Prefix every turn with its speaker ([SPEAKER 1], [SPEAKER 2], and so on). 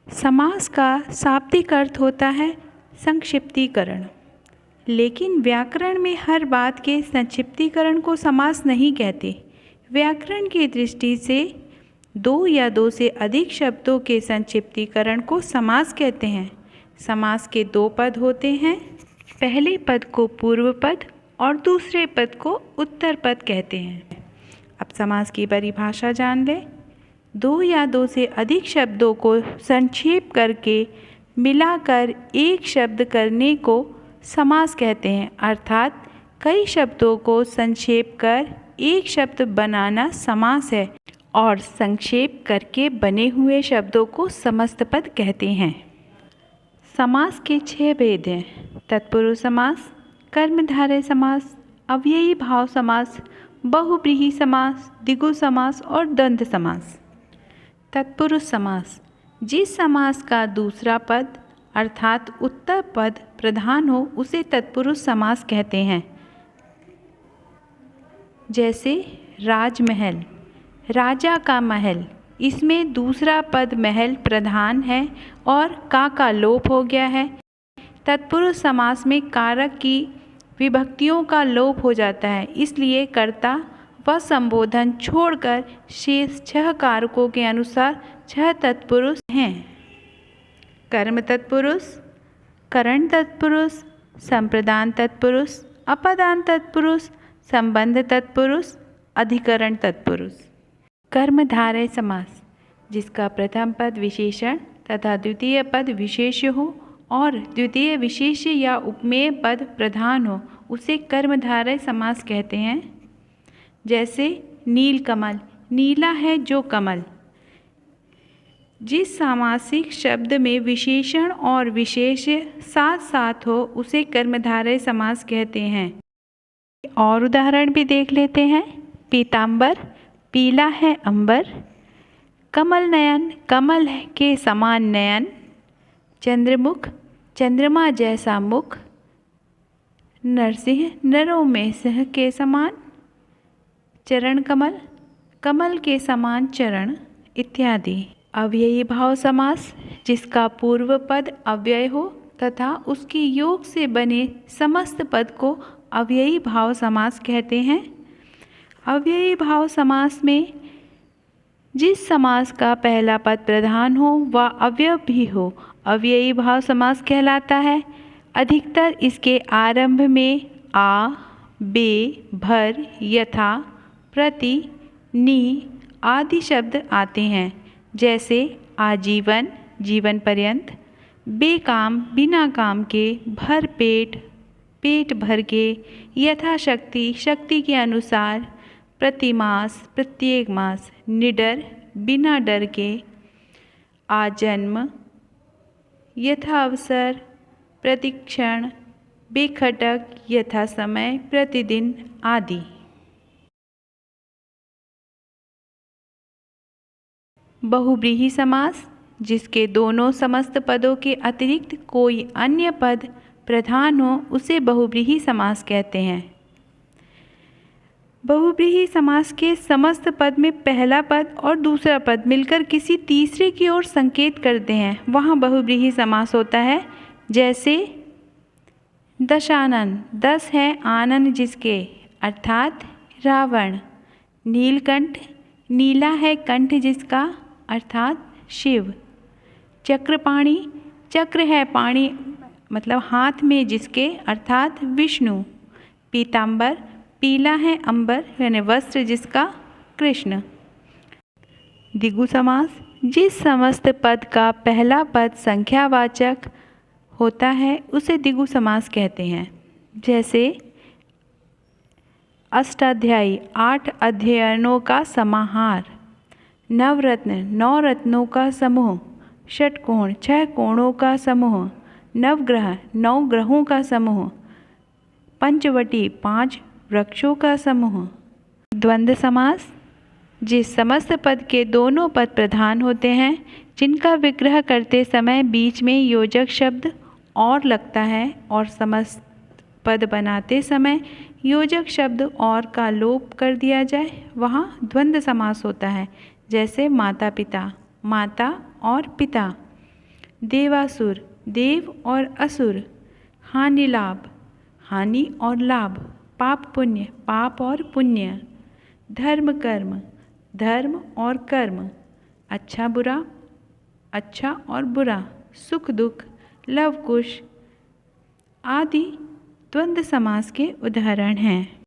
[SPEAKER 1] समास का शाब्दिक अर्थ होता है संक्षिप्तीकरण, लेकिन व्याकरण में हर बात के संक्षिप्तीकरण को समास नहीं कहते। व्याकरण की दृष्टि से दो या दो से अधिक शब्दों के संक्षिप्तीकरण को समास कहते हैं। समास के दो पद होते हैं, पहले पद को पूर्व पद और दूसरे पद को उत्तर पद कहते हैं। अब समास की परिभाषा जान लें। दो या दो से अधिक शब्दों को संक्षेप करके मिलाकर एक शब्द करने को समास कहते हैं, अर्थात कई शब्दों को संक्षेप कर एक शब्द बनाना समास है और संक्षेप करके बने हुए शब्दों को समस्त पद कहते हैं। समास के 6 भेद हैं: तत्पुरुष समास, कर्मधारय समास, अव्ययी भाव समास, बहुव्रीहि समास, द्विगु समास और द्वंद्व समास। तत्पुरुष समास, जिस समास का दूसरा पद अर्थात उत्तर पद प्रधान हो उसे तत्पुरुष समास कहते हैं। जैसे राजमहल, राजा का महल, इसमें दूसरा पद महल प्रधान है और का लोप हो गया है। तत्पुरुष समास में कारक की विभक्तियों का लोप हो जाता है, इसलिए कर्ता व संबोधन छोड़कर शेष 6 कारकों के अनुसार 6 तत्पुरुष हैं: कर्म तत्पुरुष, करण तत्पुरुष, संप्रदान तत्पुरुष, अपदान तत्पुरुष, संबंध तत्पुरुष, अधिकरण तत्पुरुष। कर्मधारय समास, जिसका प्रथम पद विशेषण तथा द्वितीय पद विशेष्य हो और द्वितीय विशेष्य या उपमेय पद प्रधान हो उसे कर्मधारय समास कहते हैं। जैसे नीलकमल, नीला है जो कमल। जिस सामासिक शब्द में विशेषण और विशेष्य साथ साथ हो उसे कर्मधारय समास कहते हैं। और उदाहरण भी देख लेते हैं। पीतांबर, पीला है अंबर। कमल नयन, कमल के समान नयन। चंद्रमुख, चंद्रमा जैसा मुख। नरसिंह, नरों में सिंह के समान। चरण कमल, कमल के समान चरण इत्यादि। अव्ययी भाव समास, जिसका पूर्व पद अव्यय हो तथा उसकी योग से बने समस्त पद को अव्ययी भाव समास कहते हैं। अव्ययी भाव समास में जिस समास का पहला पद प्रधान हो व अव्यय भी हो अव्ययी भाव समास कहलाता है। अधिकतर इसके आरंभ में आ, बे, भर, यथा, प्रति, नि आदि शब्द आते हैं। जैसे आजीवन, जीवन पर्यंत। बेकाम, बिना काम के। भर पेट, पेट भर के। यथाशक्ति, शक्ति के अनुसार। प्रतिमास, प्रत्येक मास। निडर, बिना डर के। आजन्म, यथा अवसर, प्रतिक्षण। बेखटक, यथा समय, प्रतिदिन आदि। बहुव्रीहि समास, जिसके दोनों समस्त पदों के अतिरिक्त कोई अन्य पद प्रधान हो उसे बहुव्रीहि समास कहते हैं। बहुव्रीहि समास के समस्त पद में पहला पद और दूसरा पद मिलकर किसी तीसरे की ओर संकेत करते हैं, वहाँ बहुव्रीहि समास होता है। जैसे दशानन, 10 है आनन जिसके, अर्थात रावण। नीलकंठ, नीला है कंठ जिसका, अर्थात शिव। चक्रपाणि, चक्र है पाणी मतलब हाथ में जिसके, अर्थात विष्णु। पीतांबर, पीला है अंबर यानी वस्त्र जिसका, कृष्ण। द्विगु समास, जिस समस्त पद का पहला पद संख्यावाचक होता है उसे द्विगु समास कहते हैं। जैसे अष्टाध्यायी, 8 अध्ययनों का समाहार। नवरत्न, 9 रत्नों का समूह। षटकोण, 6 कोणों का समूह। नवग्रह, 9 ग्रहों का समूह। पंचवटी, 5 वृक्षों का समूह। द्वंद्व समास, जिस समस्त पद के दोनों पद प्रधान होते हैं, जिनका विग्रह करते समय बीच में योजक शब्द और लगता है और समस्त पद बनाते समय योजक शब्द और का लोप कर दिया जाए, वहाँ द्वंद्व समास होता है। जैसे माता पिता, माता और पिता। देवासुर, देव और असुर। हानि लाभ, हानि और लाभ। पाप पुण्य, पाप और पुण्य। धर्म कर्म, धर्म और कर्म। अच्छा बुरा, अच्छा और बुरा। सुख दुख, लव कुश आदि द्वंद्व समास के उदाहरण हैं।